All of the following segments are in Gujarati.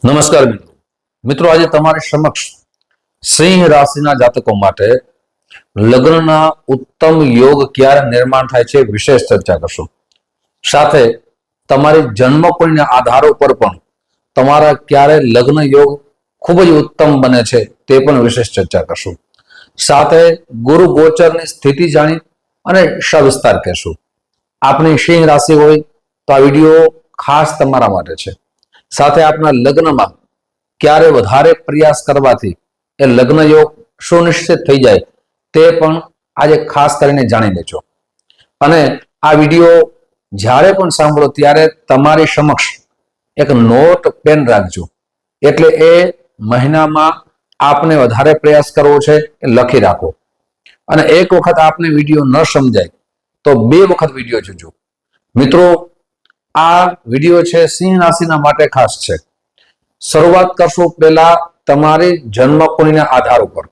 નમસ્કાર મિત્રો, આજે તમારી સમક્ષ સિંહ રાશિના જાતકો માટે લગ્નના ઉત્તમ યોગ ક્યારે નિર્માણ થાય છે વિશેષ ચર્ચા કરશું. સાથે તમારી જન્મકુંડળીના આધારો પર પણ તમારા ક્યારે લગ્ન યોગ ખૂબ જ ઉત્તમ બને છે તે પણ વિશેષ ચર્ચા કરશું. સાથે ગુરુ ગોચરની સ્થિતિ જાણી અને સવિસ્તાર કહેશું. આપણી સિંહ રાશિ હોય તો આ વિડીયો ખાસ તમારા માટે છે. સાથે આપના લગ્નમાં ક્યારે વધારે પ્રયાસ કરવાથી એ લગ્ન યોગ સુનિશ્ચિત થઈ જાય તે પણ આજે ખાસ કરીને જાણી લેજો. અને આ વિડીયો જ્યારે પણ સાંભળો ત્યારે તમારી સમક્ષ એક નોટ પેન રાખજો, એટલે એ મહિનામાં આપને વધારે પ્રયાસ કરવો છે એ લખી રાખો. અને એક વખત આપને વિડીયો ન સમજાય તો 2 વખત વિડીયો જોજો. મિત્રો, આ વિડીયો છે સિંહ રાશિના માટે ખાસ છે. શરૂઆત કરશું પહેલા તમારી જન્મકુંડળીના આધાર ઉપર.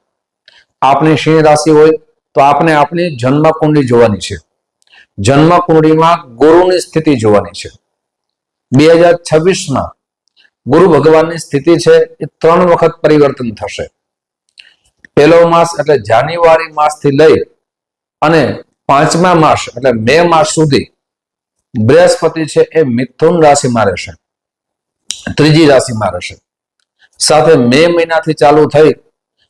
આપની સિંહ રાશિ હોય તો આપને આપની જન્મકુંડળી જોવાની છે. જન્મકુંડળીમાં ગુરુની સ્થિતિ જોવાની છે. 2026માં ગુરુ ભગવાનની સ્થિતિ છે એ 3 વખત પરિવર્તન થશે. પહેલો માસ એટલે જાન્યુઆરી માસથી લઈ અને 5મા માસ એટલે મે માસ સુધી બૃહસ્પતિ છે એ મિથુન રાશિમાં રહેશે, ત્રીજી રાશિમાં રહેશે. સાથે મે મહિનાથી ચાલુ થઈ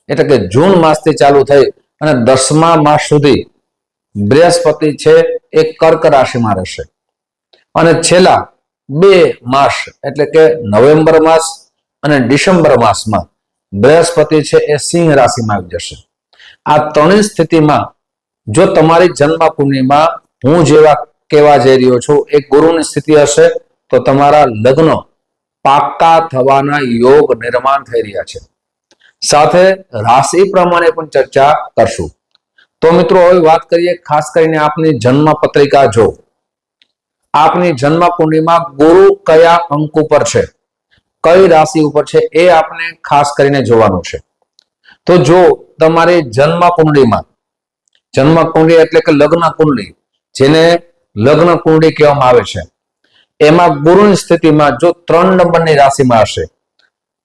એટલે કે જૂન માસથી ચાલુ થઈ અને 10મા માસ સુધી બૃહસ્પતિ છે એ કર્ક રાશિમાં રહેશે. અને છેલ્લા 2 માસ એટલે કે નવેમ્બર માસ અને ડિસેમ્બર માસમાં બૃહસ્પતિ છે એ સિંહ રાશિમાં આવી જશે. આ ત્રણેય સ્થિતિમાં જો તમારી જન્મ કુંડળીમાં હું જેવા કહેવા જઈ રહ્યો છું એ ગુરુની સ્થિતિ હશે તો તમારા લગ્ન પાક્કા થવાના યોગ નિર્માણ થઈ રહ્યા છે. સાથે રાશિ પ્રમાણે પણ ચર્ચા કરશું. તો મિત્રો, હવે વાત કરીએ ખાસ કરીને આપની જન્મ પત્રિકા. જો આપની જન્મ કુંડળીમાં ગુરુ કયા અંક ઉપર છે, કઈ રાશિ ઉપર છે એ આપણે ખાસ કરીને જોવાનું છે. તો જો તમારી જન્મ કુંડળીમાં, જન્મ કુંડળી એટલે કે લગ્ન કુંડળી, જેને લગ્ન કુંડળી કહેવામાં આવે છે, એમાં ગુરુની સ્થિતિમાં જો 3 નંબરની રાશિમાં હશે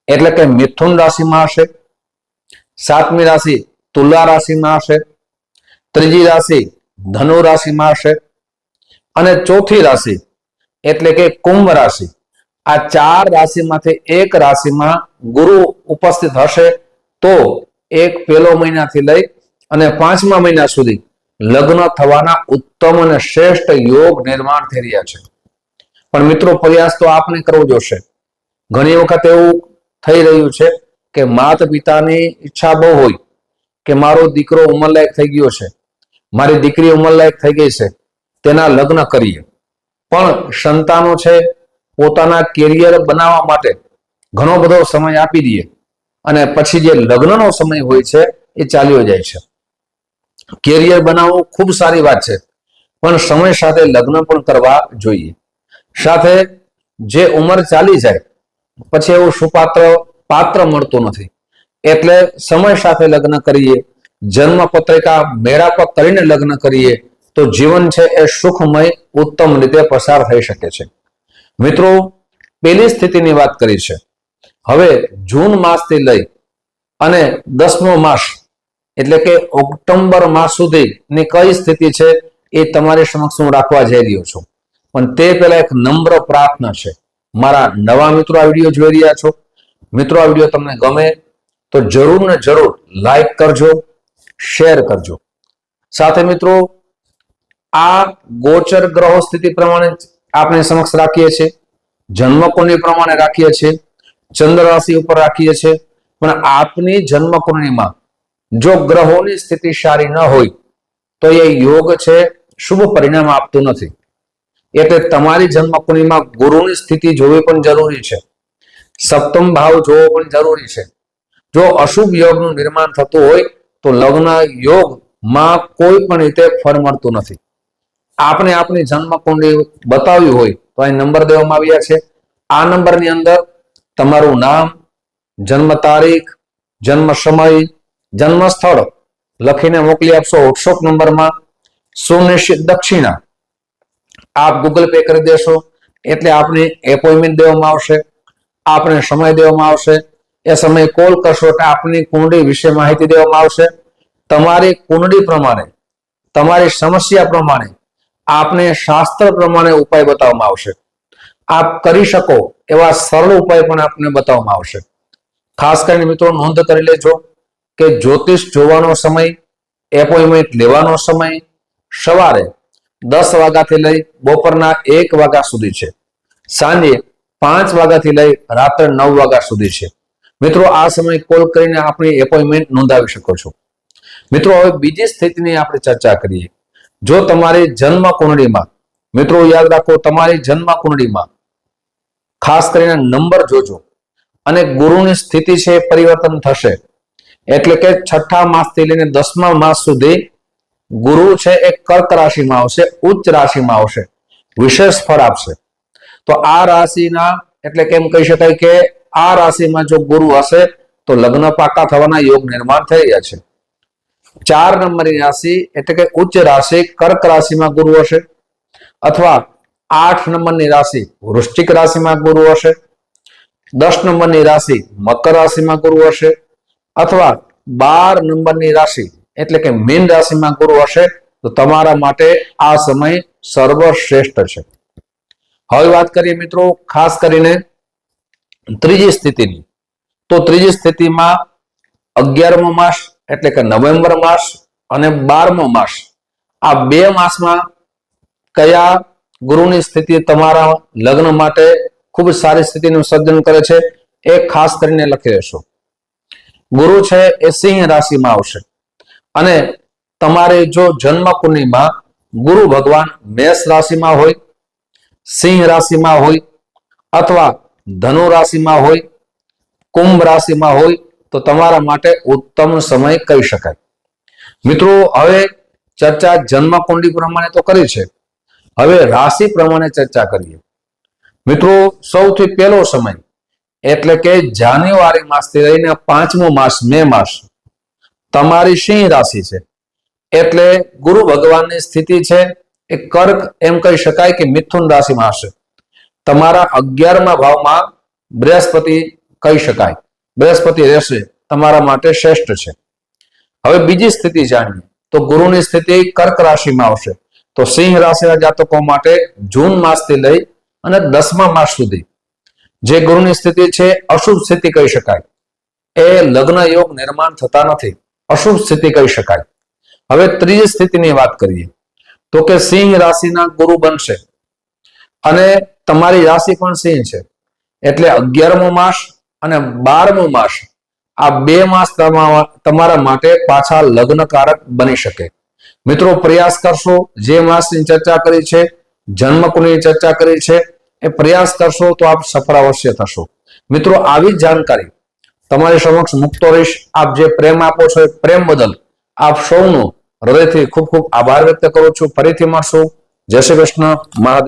એટલે કે મિથુન રાશિમાં હશે, 7મી રાશિ તુલા રાશિમાં હશે, ત્રીજી રાશિ ધનુ રાશિમાં હશે અને ચોથી રાશિ એટલે કે કુંભ રાશિ, આ 4 રાશિમાંથી એક રાશિમાં ગુરુ ઉપસ્થિત હશે તો એક પહેલો મહિનાથી લઈ અને 5મા મહિના સુધી લગ્ન થવાના ઉત્તમ અને શ્રેષ્ઠ યોગ નિર્માણ થઈ રહ્યા છે. પણ મિત્રો, પ્રયાસ તો આપને કરવો જોશે. ઘણી વખત એવું થઈ રહ્યું છે કે માતા પિતાની ઈચ્છા બહુ હોય કે મારો દીકરો ઉંમરલાયક થઈ ગયો છે, મારી દીકરી ઉંમરલાયક થઈ ગઈ છે, તેના લગ્ન કરીએ. પણ સંતાનો છે પોતાના કેરિયર બનાવવા માટે ઘણો બધો સમય આપી દે અને પછી જે લગ્નનો સમય હોય છે એ ચાલ્યો જાય છે. કેરિયર બનાવવું ખૂબ સારી વાત છે, પણ સમય સાથે લગ્ન પણ કરવા જોઈએ. સાથે જે ઉંમર ચાલી જાય પછી એવું સુપાત્ર પાત્ર મળતું નથી, એટલે સમય સાથે લગ્ન કરીએ, જન્મ પત્રિકા મેળાપ કરીને લગ્ન કરીએ તો જીવન છે એ સુખમય ઉત્તમ રીતે પસાર થઈ શકે છે. મિત્રો, પહેલી સ્થિતિની વાત કરી છે. હવે જૂન માસથી લઈ અને 10મો માસ એટલે કે ઓક્ટોબર માસ સુધીની કઈ સ્થિતિ છે એ તમારી સમક્ષ હું રાખવા જઈ રહ્યો છું. પણ તે પહેલા એક નમ્ર પ્રાર્થના છે. મારા નવા મિત્રો આ વિડીયો જોઈ રહ્યા છો, મિત્રો આ વિડીયો તમને ગમે તો જરૂર ને જરૂર લાઈક કરજો, શેર કરજો. સાથે મિત્રો, આ ગોચર ગ્રહો સ્થિતિ પ્રમાણે આપણે સમક્ષ રાખીએ છીએ, જન્મકુંડળી પ્રમાણે રાખીએ છીએ, ચંદ્ર રાશિ ઉપર રાખીએ છીએ. પણ આપની જન્મકુંડળીમાં જો ગ્રહોની સ્થિતિ સારી ન હોય તો એ યોગ છે શુભ પરિણામ આપતું નથી. એટલે તમારી જન્મકુંડળીમાં ગુરુની સ્થિતિ જોવી પણ જરૂરી છે, 7મ ભાવ જોવો પણ જરૂરી છે. જો અશુભ યોગનું નિર્માણ થતું હોય તો લગ્ન યોગમાં કોઈ પણ રીતે ફળ મળતું નથી. આપણે આપની જન્મકુંડળી બતાવવી હોય તો અહીં નંબર દેવામાં આવ્યા છે. આ નંબરની અંદર તમારું નામ, જન્મ તારીખ, જન્મ સમય, જન્મ સ્થળ લખીને મોકલી આપશો. WhatsApp નંબરમાં સુનિશ્ચિત દક્ષિણા આપ ગૂગલ પે કરી દેશો એટલે આપને એપોઇન્ટમેન્ટ દેવામાં આવશે. આપને સમય દેવામાં આવશે. એ સમયે કોલ કરશો એટલે આપની કુંડળી વિશે માહિતી દેવામાં આવશે. તમારી કુંડળી પ્રમાણે, તમારી સમસ્યા પ્રમાણે આપને શાસ્ત્ર પ્રમાણે ઉપાય બતાવવામાં આવશે. આપ કરી શકો એવા સરળ ઉપાય પણ આપને બતાવવામાં આવશે. ખાસ કરીને મિત્રો નોંધ કરી લેજો કે જ્યોતિષ જોવાનો સમય, એપોઇન્ટમેન્ટ લેવાનો સમય સવારે 10 વાગ્યાથી લઈ બપોરના 1 વાગ્યા સુધી છે. સાંજે 5 વાગ્યાથી લઈ રાત્રે 9 વાગ્યા સુધી છે. મિત્રો આ સમય કોલ કરીને આપણી એપોઇન્ટમેન્ટ નોંધાવી શકો છો. મિત્રો હવે બીજી સ્થિતિની આપણે ચર્ચા કરીએ. જો તમારી જન્મ કુંડળીમાં, મિત્રો યાદ રાખો, તમારી જન્મ કુંડળીમાં ખાસ કરીને નંબર જોજો અને ગુરુની સ્થિતિ છે પરિવર્તન થશે. એટલે કે 6થા માસથી લઈને 10મા માસ સુધી ગુરુ છે એ કર્ક રાશિમાં આવશે, ઉચ્ચ રાશિમાં આવશે, વિશેષ ફળ આપશે. તો આ રાશિના એટલે કેમ કહી શકાય કે આ રાશિમાં જો ગુરુ હશે તો લગ્ન પાકા થવાના યોગ નિર્માણ થઈ રહ્યા છે. 4 નંબરની રાશિ એટલે કે ઉચ્ચ રાશિ કર્ક રાશિમાં ગુરુ હશે, અથવા 8 નંબરની રાશિ વૃશ્ચિક રાશિમાં ગુરુ હશે, 10 નંબરની રાશિ મકર રાશિમાં ગુરુ હશે, અથવા 12 નંબરની રાશિ એટલે કે મીન રાશિમાં ગુરુ હશે, તો તમારા માટે આ સમય સર્વશ્રેષ્ઠ છે. હવે વાત કરીએ મિત્રો ખાસ કરીને ત્રીજી સ્થિતિની. તો ત્રીજી સ્થિતિમાં 11મો માસ એટલે કે નવેમ્બર માસ અને 12મો માસ, આ 2 માસમાં કયા ગુરુની સ્થિતિ તમારા લગ્ન માટે ખૂબ સારી સ્થિતિનું સર્જન કરે છે એ ખાસ કરીને લખી લેશો. ગુરુ છે એ સિંહ રાશિમાં આવશે અને તમારે જો જન્મ કુંડળીમાં ગુરુ ભગવાન મેષ રાશિમાં હોય, સિંહ રાશિમાં હોય, અથવા ધનુ રાશિમાં હોય, કુંભ રાશિમાં હોય તો તમારા માટે ઉત્તમ સમય કહી શકાય. મિત્રો હવે ચર્ચા જન્મ કુંડળી પ્રમાણે તો કરી છે, હવે રાશિ પ્રમાણે ચર્ચા કરીએ. મિત્રો સૌથી પહેલો સમય એટલે કે જાન્યુઆરી માસથી લઈને 5મો માસ મે માસ તમારી સિંહ રાશિ છે. એટલે ગુરુ ભગવાનની સ્થિતિ છે એ કર્ક એમ કહી શકાય કે મિથુન રાશિમાં હશે. તમારા 11મા ભાવમાં બૃહસ્પતિ કહી શકાય, બૃહસ્પતિ રહેશે, તમારા માટે શ્રેષ્ઠ છે. હવે બીજી સ્થિતિ જાણીએ તો ગુરુની સ્થિતિ કર્ક રાશિમાં આવશે. તો સિંહ રાશિના જાતકો માટે જૂન માસથી લઈ અને 10મા માસ સુધી જે ગુરુની સ્થિતિ છે અશુભ સ્થિતિ કહી શકાય. એ લગ્ન યોગ નિર્માણ થતા નથી, અશુભ સ્થિતિ કહી શકાય. હવે ત્રીજી સ્થિતિની વાત કરીએ તો કે સિંહ રાશિના ગુરુ બનશે અને તમારી રાશિ પણ સિંહ છે. એટલે 11મો માસ અને 12મો માસ, આ 2 માસ તમારા માટે પાછા લગ્નકારક બની શકે. મિત્રો પ્રયાસ કરશો, જે માસની ચર્ચા કરી છે, જન્મ કુંડળીની ચર્ચા કરી છે, એ પ્રયાસ કરશો તો આપ સફળ અવશ્ય થશો. મિત્રો આવી જ જાણકારી તમારી સમક્ષ મૂકતો રહીશ. આપ જે પ્રેમ આપો છો એ પ્રેમ બદલ આપ સૌનો હૃદયથી ખૂબ ખૂબ આભાર વ્યક્ત કરું છું. ફરીથી મળશું. જય શ્રી કૃષ્ણ. મહાદેવ.